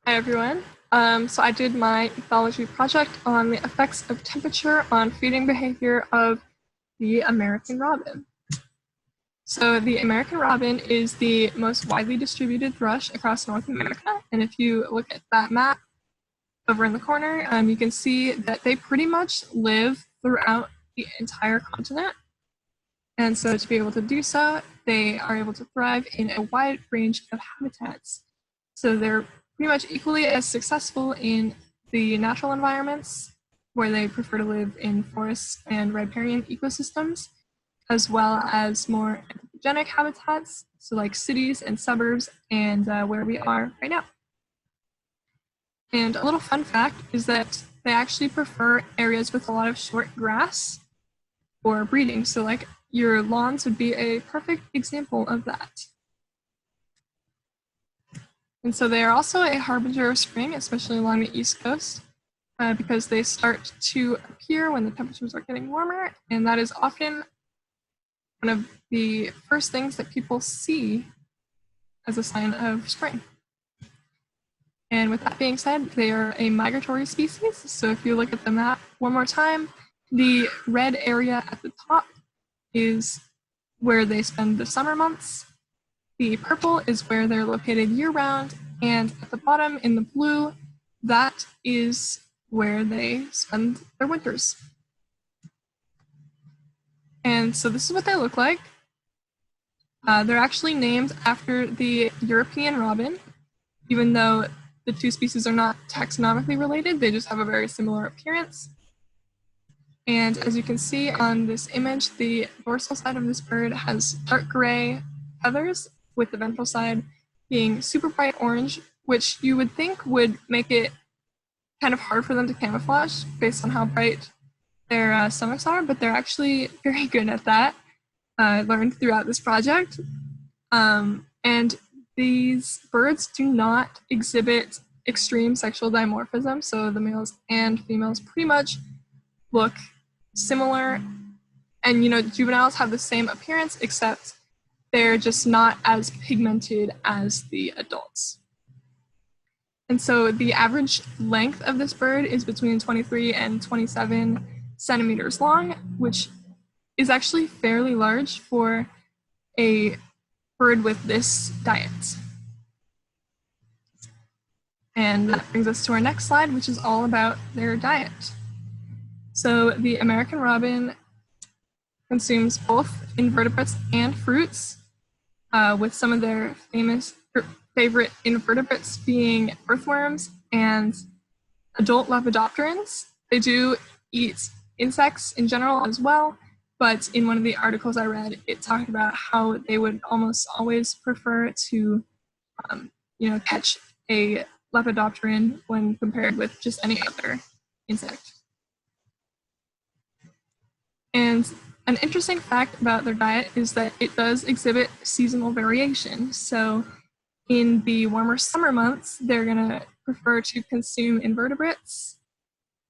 Hi everyone. So I did my ethology project on the effects of temperature on feeding behavior of the American robin. So the American robin is the most widely distributed thrush across North America. And if you look at that map over in the corner, you can see that they pretty much live throughout the entire continent. And so to be able to do so, they are able to thrive in a wide range of habitats. So they're pretty much equally as successful in the natural environments, where they prefer to live in forests and riparian ecosystems, as well as more anthropogenic habitats, so like cities and suburbs, and where we are right now. And a little fun fact is that they actually prefer areas with a lot of short grass for breeding. So like your lawns would be a perfect example of that. And so they are also a harbinger of spring, especially along the East Coast, because they start to appear when the temperatures are getting warmer, and that is often one of the first things that people see as a sign of spring. And with that being said, they are a migratory species. So if you look at the map one more time, the red area at the top is where they spend the summer months. The purple is where they're located year-round, and at the bottom in the blue, that is where they spend their winters. And so this is what they look like. They're actually named after the European robin, even though the two species are not taxonomically related, they just have a very similar appearance. And as you can see on this image, the dorsal side of this bird has dark gray feathers, with the ventral side being super bright orange, which you would think would make it kind of hard for them to camouflage based on how bright their stomachs are, but they're actually very good at that. I learned throughout this project. And these birds do not exhibit extreme sexual dimorphism, so the males and females pretty much look similar. And juveniles have the same appearance, except they're just not as pigmented as the adults. And so the average length of this bird is between 23 and 27 centimeters long, which is actually fairly large for a bird with this diet. And that brings us to our next slide, which is all about their diet. So the American robin consumes both invertebrates and fruits, with some of their favorite invertebrates being earthworms and adult lepidopterans. They do eat insects in general as well, but in one of the articles I read, it talked about how they would almost always prefer to, catch a lepidopteran when compared with just any other insect. And an interesting fact about their diet is that it does exhibit seasonal variation. So in the warmer summer months, they're going to prefer to consume invertebrates.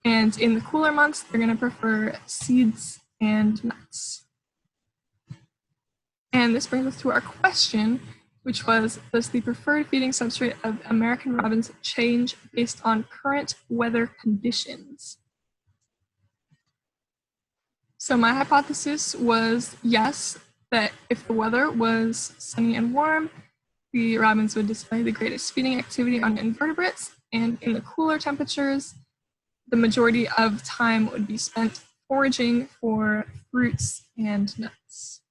And in the cooler months, they're going to prefer seeds and nuts. And this brings us to our question, which was, does the preferred feeding substrate of American robins change based on current weather conditions? So my hypothesis was yes, that if the weather was sunny and warm, the robins would display the greatest feeding activity on invertebrates, and in the cooler temperatures, the majority of time would be spent foraging for fruits and nuts.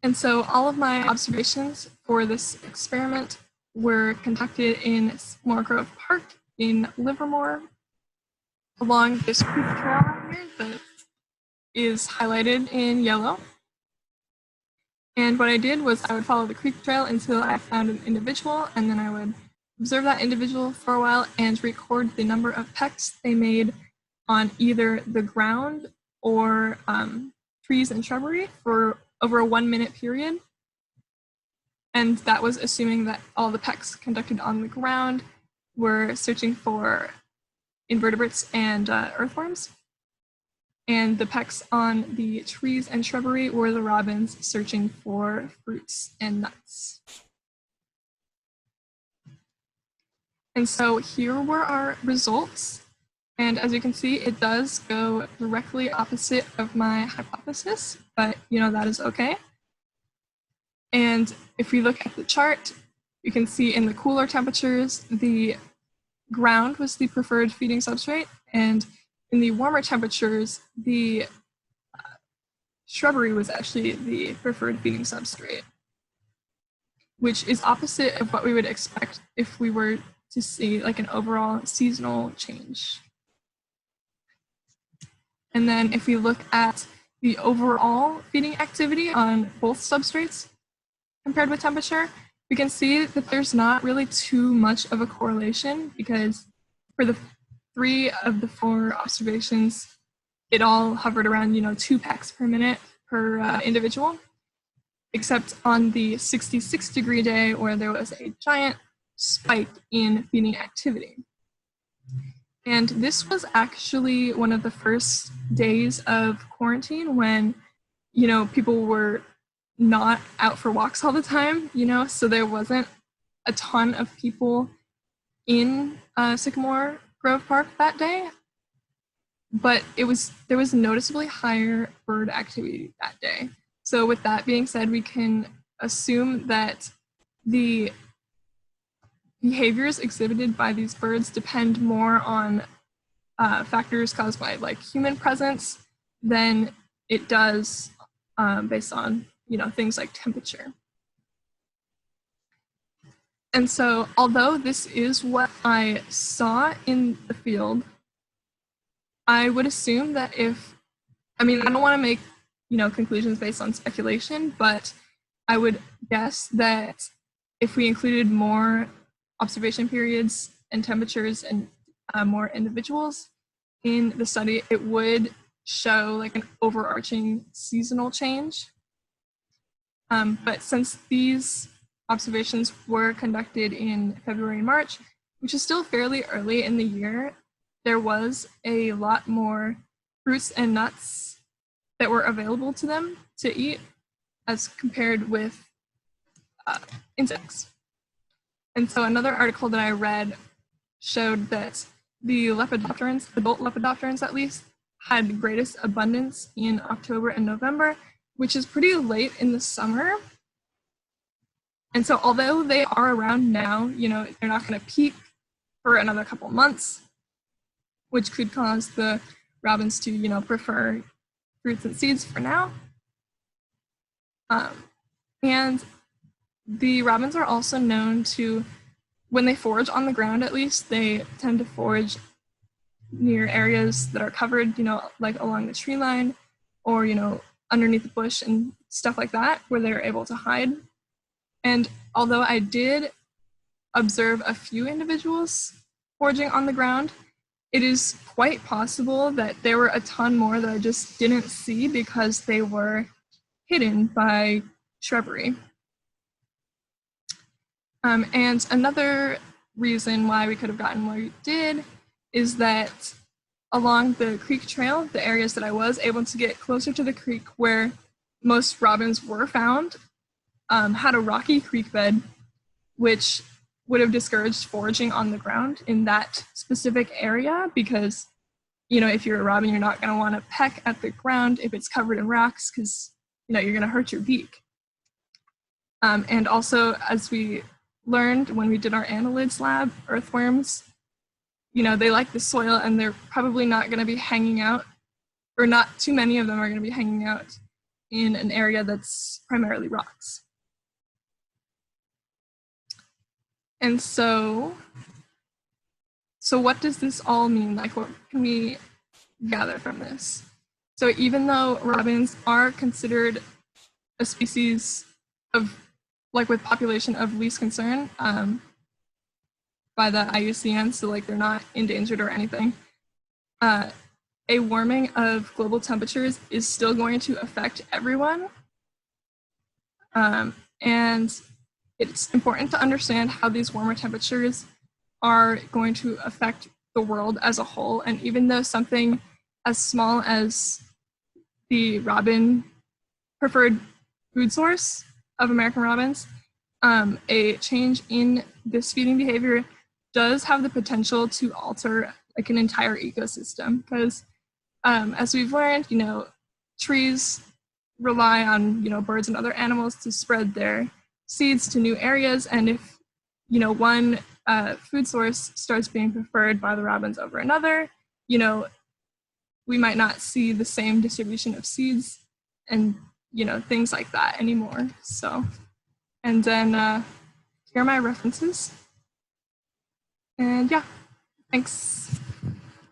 And so all of my observations for this experiment were conducted in Moore Grove Park in Livermore, along this creek trail right here that is highlighted in yellow. And what I did was I would follow the creek trail until I found an individual, and then I would observe that individual for a while and record the number of pecks they made on either the ground or trees and shrubbery for over a 1 minute period. And that was assuming that all the pecks conducted on the ground were searching for invertebrates and earthworms. And the pecks on the trees and shrubbery were the robins searching for fruits and nuts. And so here were our results. And as you can see, it does go directly opposite of my hypothesis, but that is okay. And if we look at the chart, you can see in the cooler temperatures, the ground was the preferred feeding substrate, and in the warmer temperatures, the shrubbery was actually the preferred feeding substrate, which is opposite of what we would expect if we were to see like an overall seasonal change. And then if we look at the overall feeding activity on both substrates compared with temperature, we can see that there's not really too much of a correlation, because for the 3 of the 4 observations, it all hovered around 2 pecks per minute per individual, except on the 66-degree day where there was a giant spike in feeding activity. And this was actually one of the first days of quarantine when, people were not out for walks all the time, so there wasn't a ton of people in Sycamore Grove Park that day, but there was noticeably higher bird activity that day. So with that being said, we can assume that the behaviors exhibited by these birds depend more on factors caused by like human presence than it does based on things like temperature. And so although this is what I saw in the field, I would assume that I don't want to make conclusions based on speculation, but I would guess that if we included more observation periods and temperatures and more individuals in the study, it would show like an overarching seasonal change. But since these observations were conducted in February and March, which is still fairly early in the year, there was a lot more fruits and nuts that were available to them to eat as compared with insects. And so another article that I read showed that the lepidopterans, adult lepidopterans at least, had the greatest abundance in October and November, which is pretty late in the summer. And so although they are around now, they're not going to peak for another couple months, which could cause the robins to, prefer fruits and seeds for now. And the robins are also known to, when they forage on the ground at least, they tend to forage near areas that are covered, like along the tree line or, underneath the bush and stuff like that, where they're able to hide. And although I did observe a few individuals foraging on the ground, it is quite possible that there were a ton more that I just didn't see because they were hidden by shrubbery. And another reason why we could have gotten what we did is that along the creek trail, the areas that I was able to get closer to the creek where most robins were found, had a rocky creek bed, which would have discouraged foraging on the ground in that specific area because, if you're a robin, you're not going to want to peck at the ground if it's covered in rocks because, you're going to hurt your beak. And also, as we learned when we did our annelids lab, earthworms, they like the soil and they're probably not going to be hanging out, or not too many of them are going to be hanging out in an area that's primarily rocks. And so what does this all mean? Like, what can we gather from this? So even though robins are considered a species of, like, with population of least concern by the IUCN, so like they're not endangered or anything, a warming of global temperatures is still going to affect everyone. And it's important to understand how these warmer temperatures are going to affect the world as a whole. And even though something as small as the robin preferred food source of American robins, a change in this feeding behavior does have the potential to alter like an entire ecosystem because as we've learned, trees rely on, birds and other animals to spread their seeds to new areas. And if, one food source starts being preferred by the robins over another, we might not see the same distribution of seeds and, things like that anymore. So, and then here are my references. And yeah, thanks.